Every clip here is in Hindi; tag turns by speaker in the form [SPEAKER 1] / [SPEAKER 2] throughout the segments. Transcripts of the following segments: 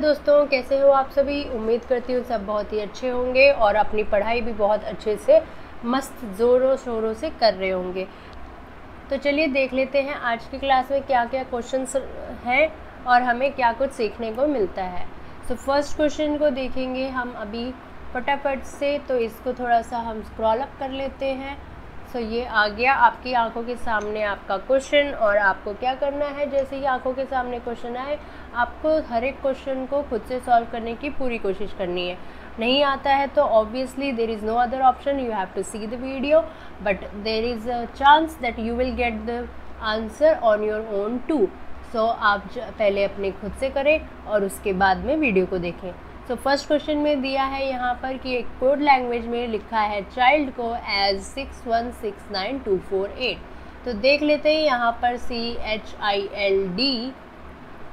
[SPEAKER 1] दोस्तों, कैसे हो आप सभी। उम्मीद करती हूँ सब बहुत ही अच्छे होंगे और अपनी पढ़ाई भी बहुत अच्छे से मस्त ज़ोरों शोरों से कर रहे होंगे। तो चलिए देख लेते हैं आज की क्लास में क्या क्या क्वेश्चंस हैं और हमें क्या कुछ सीखने को मिलता है। तो फर्स्ट क्वेश्चन को देखेंगे हम अभी फटाफट से। तो इसको थोड़ा सा हम स्क्रॉल अप कर लेते हैं। सो ये आ गया आपकी आंखों के सामने आपका क्वेश्चन, और आपको क्या करना है, जैसे ही आंखों के सामने क्वेश्चन आए आपको हर एक क्वेश्चन को खुद से सॉल्व करने की पूरी कोशिश करनी है। नहीं आता है तो obviously there is no other option, you have to see the video, but there is a chance that you will get the answer on your own too. So आप पहले अपने खुद से करें और उसके बाद में वीडियो को देखें। तो फर्स्ट क्वेश्चन में दिया है यहाँ पर कि एक कोड लैंग्वेज में लिखा है चाइल्ड को एज 6169248। तो देख लेते हैं यहाँ पर CHILD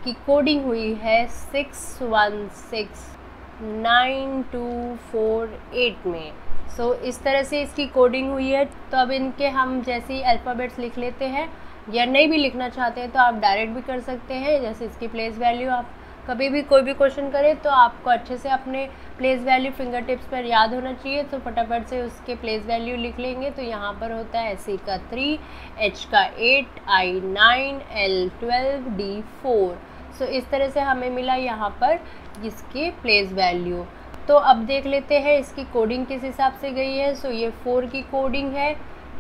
[SPEAKER 1] की कोडिंग हुई है 6169248 में। सो इस तरह से इसकी कोडिंग हुई है। तो अब इनके हम जैसे ही अल्फ़ाबेट्स लिख लेते हैं, या नहीं भी लिखना चाहते हैं तो आप डायरेक्ट भी कर सकते हैं। जैसे इसकी प्लेस वैल्यू आप कभी भी कोई भी क्वेश्चन करें तो आपको अच्छे से अपने प्लेस वैल्यू फिंगर टिप्स पर याद होना चाहिए। तो फटाफट से उसके प्लेस वैल्यू लिख लेंगे। तो यहाँ पर होता है C का 3, H का 8, I 9, L 12, D 4। सो इस तरह से हमें मिला यहाँ पर इसकी प्लेस वैल्यू। तो अब देख लेते हैं इसकी कोडिंग किस हिसाब से गई है। सो ये 4 की कोडिंग है,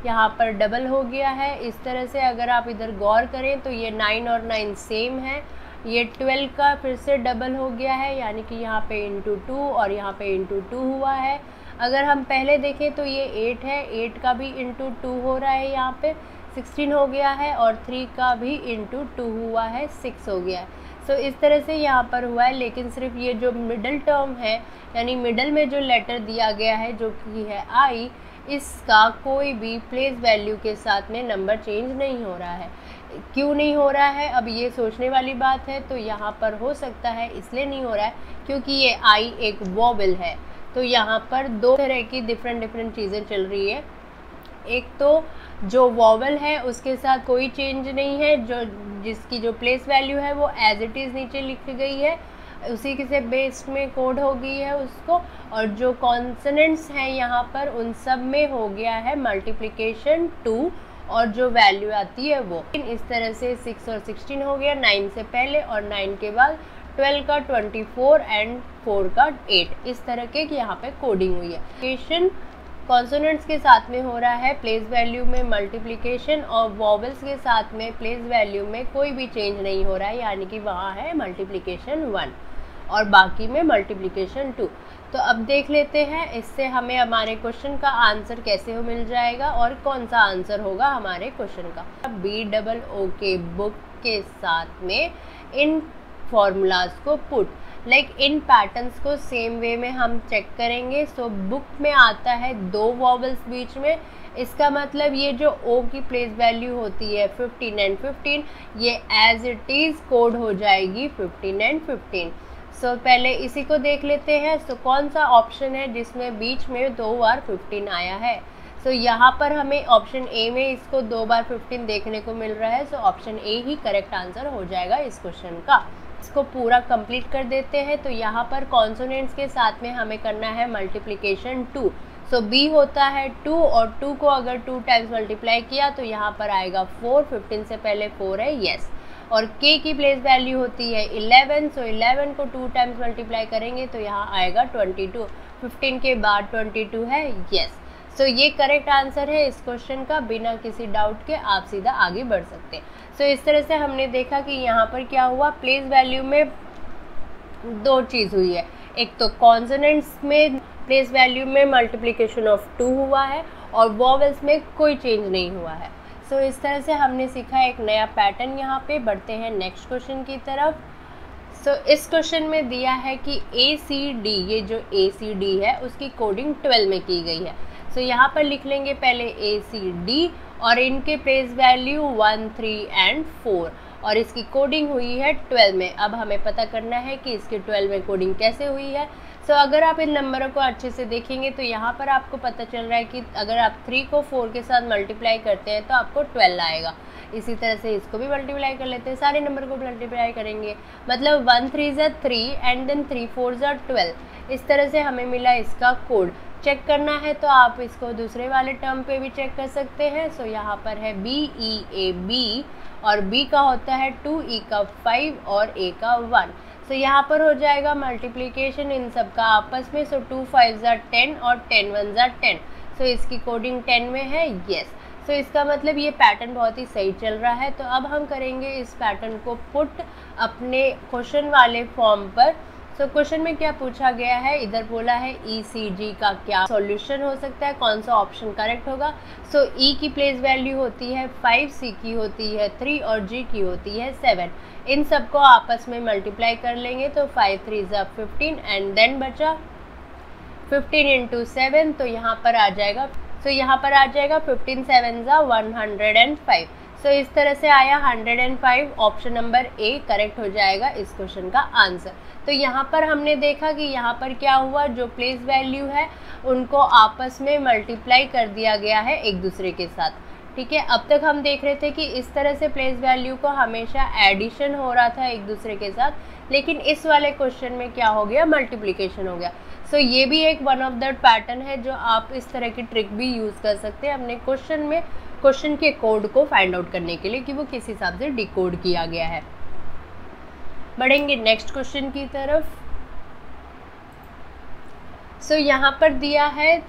[SPEAKER 1] यहाँ पर डबल हो गया है। इस तरह से अगर आप इधर गौर करें तो ये 9 और 9 सेम है। ये 12 का फिर से डबल हो गया है, यानी कि यहाँ पे इंटू 2 और यहाँ पे इंटू 2 हुआ है। अगर हम पहले देखें तो ये 8 है, 8 का भी इंटू 2 हो रहा है, यहाँ पे 16 हो गया है, और 3 का भी इंटू 2 हुआ है, 6 हो गया है। सो इस तरह से यहाँ पर हुआ है। लेकिन सिर्फ ये जो मिडल टर्म है, यानी मिडल में जो लेटर दिया गया है जो कि है I, इसका कोई भी प्लेस वैल्यू के साथ में नंबर चेंज नहीं हो रहा है। क्यों नहीं हो रहा है, अब ये सोचने वाली बात है। तो यहाँ पर हो सकता है इसलिए नहीं हो रहा है क्योंकि ये I एक वॉवेल है। तो यहाँ पर दो तरह की डिफरेंट चीज़ें चल रही है। एक तो जो वॉवेल है उसके साथ कोई चेंज नहीं है, जिसकी जो प्लेस वैल्यू है वो एज इट इज़ नीचे लिखी गई है, उसी के से बेस्ड में कोड हो गई है उसको। और जो कॉन्सोनेंट्स हैं यहाँ पर उन सब में हो गया है मल्टीप्लिकेशन 2, और जो वैल्यू आती है वो इस तरह से 6 और 16 हो गया, 9 से पहले और 9 के बाद 12 का 24 एंड 4 का 8। इस तरह के यहाँ पे कोडिंग हुई है। मल्टीप्लिकेशन कॉन्सोनेंट्स के साथ में हो रहा है, प्लेस वैल्यू में मल्टीप्लिकेशन, और वॉवेल्स के साथ में प्लेस वैल्यू में कोई भी चेंज नहीं हो रहा है, यानी कि वहाँ है मल्टीप्लिकेशन 1 और बाकी में मल्टीप्लिकेशन 2। तो अब देख लेते हैं इससे हमें हमारे क्वेश्चन का आंसर कैसे हो मिल जाएगा और कौन सा आंसर होगा हमारे क्वेश्चन का। BOOK बुक के साथ में इन फॉर्मूलाज को पुट इन पैटर्न्स को सेम वे में हम चेक करेंगे। सो बुक में आता है 2 वॉवेल्स बीच में, इसका मतलब ये जो O की प्लेस वैल्यू होती है 15 एंड 15, ये एज इट इज़ कोड हो जाएगी 15 एंड 15। सो पहले इसी को देख लेते हैं। सो कौन सा ऑप्शन है जिसमें बीच में 2 बार 15 आया है। सो यहाँ पर हमें ऑप्शन A में इसको 2 बार 15 देखने को मिल रहा है। So option A he correct answer हो जाएगा इस क्वेश्चन का। इसको पूरा कंप्लीट कर देते हैं। तो यहाँ पर कॉन्सोनेंट्स के साथ में हमें करना है मल्टीप्लिकेशन 2। सो B होता है 2, और 2 को अगर 2 टाइम्स मल्टीप्लाई किया तो यहाँ पर आएगा 4, 15 से पहले 4 है, यस। और K की प्लेस वैल्यू होती है 11। सो 11 को 2 टाइम्स मल्टीप्लाई करेंगे तो यहाँ आएगा 22, 15 के बाद 22 है, यस। सो ये करेक्ट आंसर है इस क्वेश्चन का। बिना किसी डाउट के आप सीधा आगे बढ़ सकते हैं। सो इस तरह से हमने देखा कि यहाँ पर क्या हुआ, प्लेस वैल्यू में 2 चीज़ हुई है। एक तो कॉन्सोनेंट्स में प्लेस वैल्यू में मल्टीप्लिकेशन ऑफ 2 हुआ है, और वॉवेल्स में कोई चेंज नहीं हुआ है। सो इस तरह से हमने सीखा एक नया पैटर्न। यहाँ पे बढ़ते हैं नेक्स्ट क्वेश्चन की तरफ। सो इस क्वेश्चन में दिया है कि ACD, ये जो ACD है उसकी कोडिंग 12 में की गई है। सो यहाँ पर लिख लेंगे पहले ACD, और इनके प्लेस वैल्यू 1, 3 एंड 4, और इसकी कोडिंग हुई है 12 में। अब हमें पता करना है कि इसकी 12 में कोडिंग कैसे हुई है। सो अगर आप इन नंबरों को अच्छे से देखेंगे तो यहाँ पर आपको पता चल रहा है कि अगर आप 3 को 4 के साथ मल्टीप्लाई करते हैं तो आपको 12 आएगा। इसी तरह से इसको भी मल्टीप्लाई कर लेते हैं, सारे नंबर को मल्टीप्लाई करेंगे, मतलब 1 3 ज़ा 3 एंड देन 3 4 ज़ा 12। इस तरह से हमें मिला इसका कोड। चेक करना है तो आप इसको दूसरे वाले टर्म पे भी चेक कर सकते हैं। सो यहाँ पर है BEAB और B का होता है 2, E का 5 और A का 1। सो यहाँ पर हो जाएगा मल्टीप्लिकेशन इन सब का आपस में। सो 2 5 ज़ा 10 और 10 1 ज़ा 10। सो इसकी कोडिंग 10 में है, यस। सो इसका मतलब ये पैटर्न बहुत ही सही चल रहा है। तो अब हम करेंगे इस पैटर्न को पुट अपने क्वेश्चन वाले फॉर्म पर। सो क्वेश्चन में क्या पूछा गया है, इधर बोला है ECG का क्या सॉल्यूशन हो सकता है, कौन सा ऑप्शन करेक्ट होगा। सो E की प्लेस वैल्यू होती है 5, C की होती है 3 और G की होती है 7। इन सबको आपस में मल्टीप्लाई कर लेंगे तो 5 3 ज़ा 15 एंड देन बचा 15 इंटू 7। तो यहाँ पर आ जाएगा 15 7 ज़ा 105। सो इस तरह से आया 105। ऑप्शन नंबर A करेक्ट हो जाएगा इस क्वेश्चन का आंसर। तो यहाँ पर हमने देखा कि यहाँ पर क्या हुआ, जो प्लेस वैल्यू है उनको आपस में मल्टीप्लाई कर दिया गया है एक दूसरे के साथ। ठीक है, अब तक हम देख रहे थे कि इस तरह से प्लेस वैल्यू को हमेशा एडिशन हो रहा था एक दूसरे के साथ, लेकिन इस वाले क्वेश्चन में क्या हो गया, मल्टीप्लिकेशन हो गया। सो ये भी एक वन ऑफ द पैटर्न है जो आप इस तरह की ट्रिक भी यूज़ कर सकते हैं अपने क्वेश्चन में, क्वेश्चन के कोड को फाइंड आउट करने के लिए कि वो किस हिसाब से डिकोड किया गया है। बढ़ेंगे नेक्स्ट क्वेश्चन की तरफ। सो यहाँ पर दिया है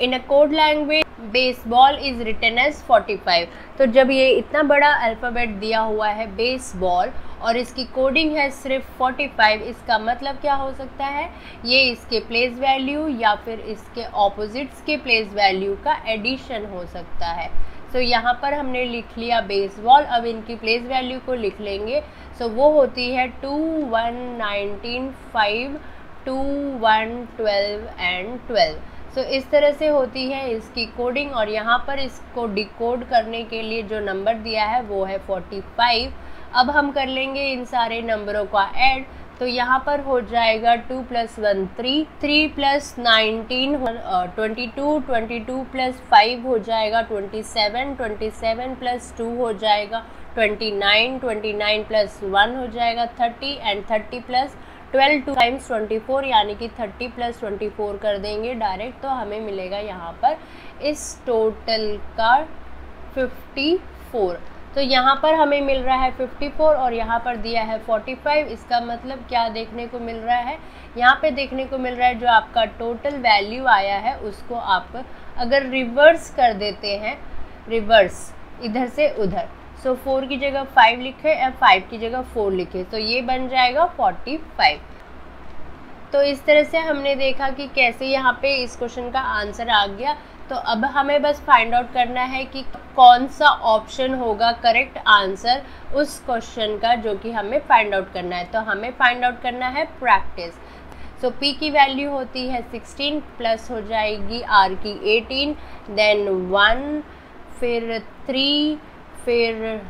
[SPEAKER 1] in a code language baseball is written as 45। तो जब ये इतना बड़ा अल्फ़ाबेट दिया हुआ है बेसबॉल और इसकी कोडिंग है सिर्फ 45, इसका मतलब क्या हो सकता है, ये इसके प्लेस वैल्यू या फिर इसके ऑपोजिट्स के प्लेस वैल्यू का एडिशन हो सकता है। सो यहाँ पर हमने लिख लिया बेसबॉल, अब इनकी प्लेस वैल्यू को लिख लेंगे। सो वो होती है 2 1 19 5 2 1 12 एंड 12। सो इस तरह से होती है इसकी कोडिंग। और यहाँ पर इसको डिकोड करने के लिए जो नंबर दिया है वो है 45। अब हम कर लेंगे इन सारे नंबरों का ऐड। तो यहाँ पर हो जाएगा 2 + 1 3, 3 + 19 22, 22 + 5 हो जाएगा 27, 27 + 2 हो जाएगा 29, 29 + 1 हो जाएगा 30 एंड 30 + 12 2 × 24 यानी कि 30 + 24 कर देंगे डायरेक्ट। तो हमें मिलेगा यहाँ पर इस टोटल का 54। तो यहाँ पर हमें मिल रहा है 54 और यहाँ पर दिया है 45। इसका मतलब क्या देखने को मिल रहा है, यहाँ पे देखने को मिल रहा है जो आपका टोटल वैल्यू आया है उसको आप अगर रिवर्स कर देते हैं, रिवर्स इधर से उधर, सो 4 की जगह 5 लिखे या 5 की जगह 4 लिखे तो ये बन जाएगा 45। तो इस तरह से हमने देखा कि कैसे यहाँ पे इस क्वेश्चन का आंसर आ गया। तो अब हमें बस फाइंड आउट करना है कि कौन सा ऑप्शन होगा करेक्ट आंसर उस क्वेश्चन का जो कि हमें फाइंड आउट करना है। तो हमें फाइंड आउट करना है प्रैक्टिस। सो P की वैल्यू होती है 16 प्लस हो जाएगी R की 18, देन 1, फिर 3, फिर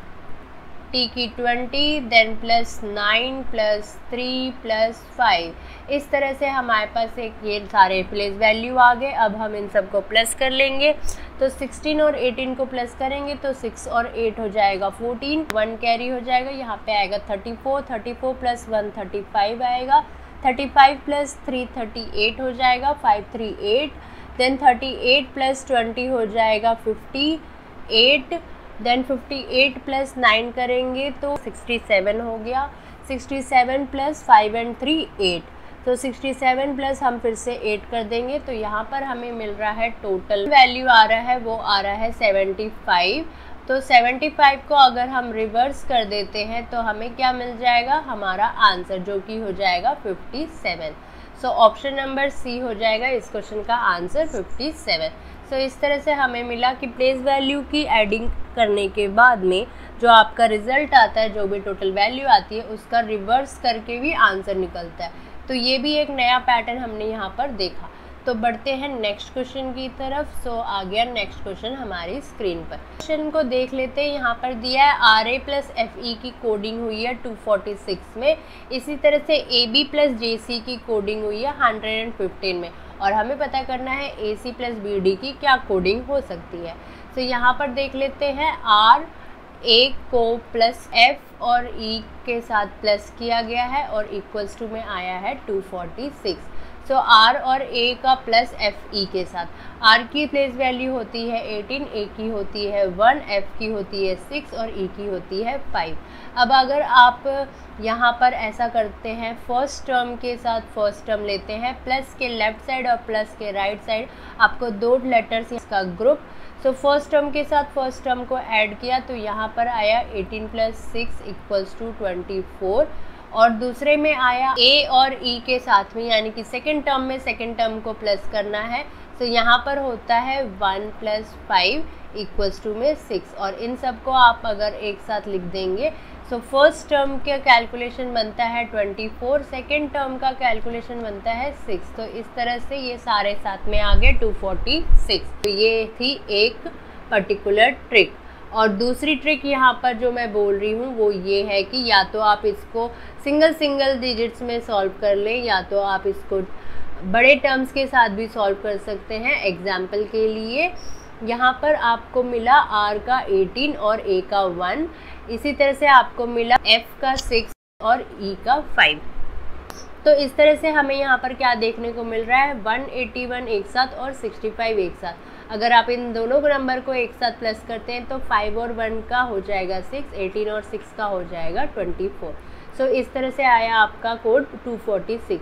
[SPEAKER 1] T की 20, देन +9 +3 +5। इस तरह से हमारे पास एक ये सारे प्लेस वैल्यू आ गए। अब हम इन सबको प्लस कर लेंगे। तो 16 और 18 को प्लस करेंगे तो 6 और 8 हो जाएगा 14, 1 कैरी हो जाएगा, यहाँ पे आएगा 34, 34 + 1 35 आएगा, 35 + 3 38 हो जाएगा, 5 3 8, देन 38 + 20 हो जाएगा 58, देन 58 + 9 करेंगे तो 67 हो गया, 67 + 5 एंड 3 8। तो 67 प्लस हम फिर से 8 कर देंगे तो यहाँ पर हमें मिल रहा है टोटल वैल्यू आ रहा है वो आ रहा है 75। तो 75 को अगर हम रिवर्स कर देते हैं तो हमें क्या मिल जाएगा, हमारा आंसर जो कि हो जाएगा 57। सो ऑप्शन नंबर सी हो जाएगा इस क्वेश्चन का आंसर 57। सो इस तरह से हमें मिला कि प्लेस वैल्यू की एडिंग करने के बाद में जो आपका रिजल्ट आता है, जो भी टोटल वैल्यू आती है उसका रिवर्स करके भी आंसर निकलता है। तो ये भी एक नया पैटर्न हमने यहाँ पर देखा। तो बढ़ते हैं नेक्स्ट क्वेश्चन की तरफ। सो आ गया नेक्स्ट क्वेश्चन हमारी स्क्रीन पर। क्वेश्चन को देख लेते हैं। यहाँ पर दिया है RA प्लस FE की कोडिंग हुई है 246 में, इसी तरह से AB प्लस JC की कोडिंग हुई है 115 में, और हमें पता करना है AC प्लस BD की क्या कोडिंग हो सकती है। तो यहाँ पर देख लेते हैं R A को प्लस F और E के साथ प्लस किया गया है और इक्वल्स टू में आया है 246। सो R और A का प्लस FE के साथ, R की प्लेस वैल्यू होती है 18, A की होती है 1, F की होती है 6 और E की होती है 5। अब अगर आप यहाँ पर ऐसा करते हैं, फर्स्ट टर्म के साथ फर्स्ट टर्म लेते हैं, प्लस के लेफ्ट साइड और प्लस के राइट साइड आपको 2 लेटर्स का ग्रुप। सो फर्स्ट टर्म के साथ फर्स्ट टर्म को ऐड किया तो यहाँ पर आया 18 प्लस 6 इक्वल्स टू 24, और दूसरे में आया A और E के साथ में, यानी कि सेकेंड टर्म में सेकेंड टर्म को प्लस करना है। तो यहाँ पर होता है 1 प्लस 5 इक्वल्स टू में 6, और इन सब को आप अगर एक साथ लिख देंगे सो फर्स्ट टर्म का कैलकुलेशन बनता है 24, सेकेंड टर्म का कैलकुलेशन बनता है 6। तो इस तरह से ये सारे साथ में आ गए 246। तो ये थी एक पर्टिकुलर ट्रिक। और दूसरी ट्रिक यहाँ पर जो मैं बोल रही हूँ वो ये है कि या तो आप इसको सिंगल डिजिट्स में सॉल्व कर लें, या तो आप इसको बड़े टर्म्स के साथ भी सॉल्व कर सकते हैं। एग्जाम्पल के लिए यहाँ पर आपको मिला R का 18 और A का 1, इसी तरह से आपको मिला F का 6 और E का 5। तो इस तरह से हमें यहाँ पर क्या देखने को मिल रहा है, 181 एक साथ और 65 एक साथ। अगर आप इन दोनों नंबर को एक साथ प्लस करते हैं तो 5 और 1 का हो जाएगा 6, 18 और 6 का हो जाएगा 24। सो इस तरह से आया आपका कोड 246।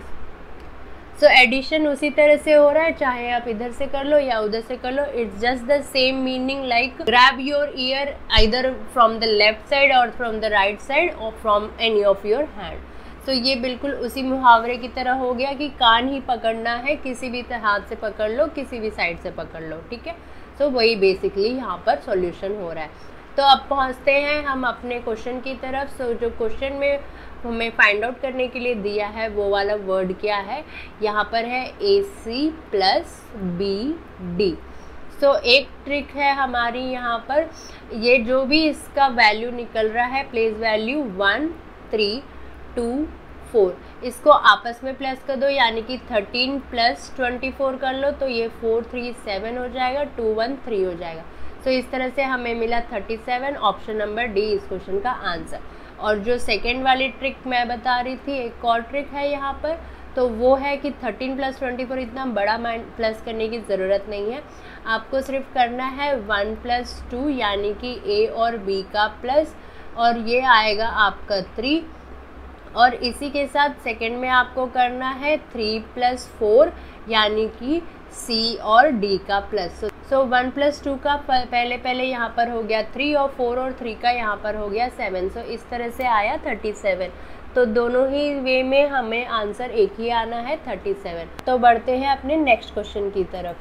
[SPEAKER 1] सो एडिशन उसी तरह से हो रहा है, चाहे आप इधर से कर लो या उधर से कर लो, it's just the same meaning like grab your ear either from the left side और फ्रॉम द राइट साइड और from any of your hand. तो ये बिल्कुल उसी मुहावरे की तरह हो गया कि कान ही पकड़ना है, किसी भी हाथ से पकड़ लो, किसी भी साइड से पकड़ लो, ठीक है। सो वही बेसिकली यहाँ पर सॉल्यूशन हो रहा है। तो अब पहुँचते हैं हम अपने क्वेश्चन की तरफ। सो जो क्वेश्चन में हमें फाइंड आउट करने के लिए दिया है वो वाला वर्ड क्या है, यहाँ पर है AC प्लस BD। सो एक ट्रिक है हमारी यहाँ पर, ये जो भी इसका वैल्यू निकल रहा है, प्लेस वैल्यू 1, 3, 2, 4, इसको आपस में प्लस कर दो, यानी कि 13 प्लस 24 कर लो तो ये 4, 3, 7 हो जाएगा, 2, 1, 3 हो जाएगा। तो इस तरह से हमें मिला 37, ऑप्शन नंबर डी इस क्वेश्चन का आंसर। और जो सेकेंड वाली ट्रिक मैं बता रही थी, एक और ट्रिक है यहाँ पर, तो वो है कि 13 प्लस 24 इतना बड़ा प्लस करने की ज़रूरत नहीं है, आपको सिर्फ करना है 1 प्लस 2 यानी कि A और B का प्लस, और ये आएगा आपका 3, और इसी के साथ सेकेंड में आपको करना है 3 प्लस 4 यानी कि C और D का प्लस। सो 1 प्लस 2 का पहले यहाँ पर हो गया 3, और 4 और 3 का यहाँ पर हो गया 7। सो इस तरह से आया 37। तो दोनों ही वे में हमें आंसर एक ही आना है 37। तो बढ़ते हैं अपने नेक्स्ट क्वेश्चन की तरफ।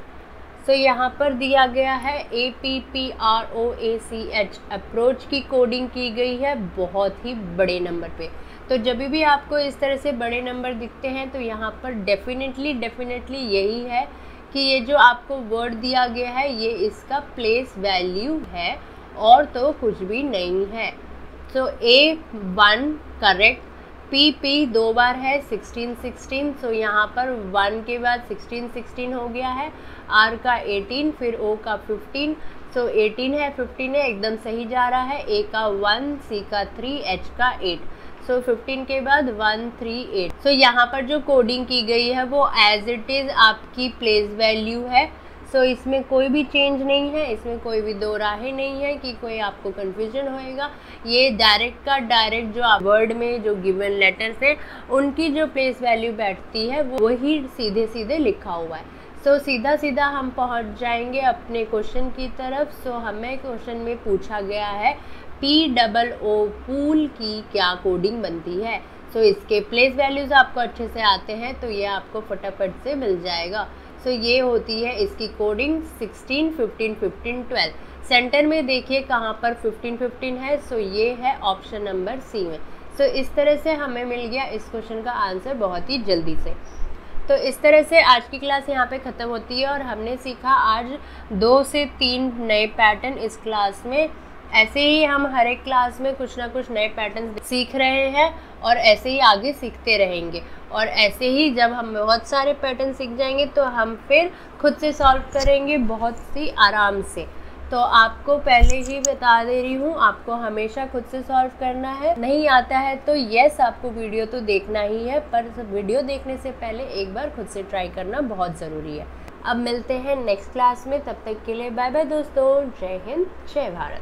[SPEAKER 1] सो यहाँ पर दिया गया है APPROACH अप्रोच की कोडिंग की गई है बहुत ही बड़े नंबर पे। तो जब भी आपको इस तरह से बड़े नंबर दिखते हैं तो यहाँ पर डेफिनेटली यही है कि ये जो आपको वर्ड दिया गया है ये इसका प्लेस वैल्यू है और तो कुछ भी नहीं है। सो A1 करेक्ट, PP 2 बार है 16 सो यहाँ पर 1 के बाद 16 हो गया है, R का 18 फिर O का 15, सो 18 है 15 है एकदम सही जा रहा है, A का 1, C का 3, H का 8, सो 15 के बाद 1, 3, 8। सो यहाँ पर जो कोडिंग की गई है वो एज इट इज़ आपकी प्लेस वैल्यू है। सो इसमें कोई भी चेंज नहीं है, इसमें कोई भी दो राहें नहीं है कि कोई आपको कन्फ्यूजन होएगा। ये डायरेक्ट का डायरेक्ट जो वर्ड में जो गिवन लेटर्स हैं उनकी जो प्लेस वैल्यू बैठती है वो वही सीधे लिखा हुआ है। सो सीधा हम पहुंच जाएंगे अपने क्वेश्चन की तरफ। सो हमें क्वेश्चन में पूछा गया है POO पूल की क्या कोडिंग बनती है। सो इसके प्लेस वैल्यूज आपको अच्छे से आते हैं तो ये आपको फटाफट से मिल जाएगा। सो ये होती है इसकी कोडिंग 16, 15, 15, 12। सेंटर में देखिए कहाँ पर 15, 15 है, सो ये है ऑप्शन नंबर सी में। सो इस तरह से हमें मिल गया इस क्वेश्चन का आंसर बहुत ही जल्दी से। तो इस तरह से आज की क्लास यहाँ पे ख़त्म होती है और हमने सीखा आज 2 से 3 नए पैटर्न इस क्लास में। ऐसे ही हम हर एक क्लास में कुछ ना कुछ नए पैटर्न सीख रहे हैं और ऐसे ही आगे सीखते रहेंगे। और ऐसे ही जब हम बहुत सारे पैटर्न सीख जाएंगे तो हम फिर खुद से सॉल्व करेंगे बहुत ही आराम से। तो आपको पहले ही बता दे रही हूँ, आपको हमेशा खुद से सॉल्व करना है। नहीं आता है तो यस, आपको वीडियो तो देखना ही है, पर वीडियो देखने से पहले एक बार खुद से ट्राई करना बहुत ज़रूरी है। अब मिलते हैं नेक्स्ट क्लास में, तब तक के लिए बाय बाय दोस्तों। जय हिंद, जय भारत।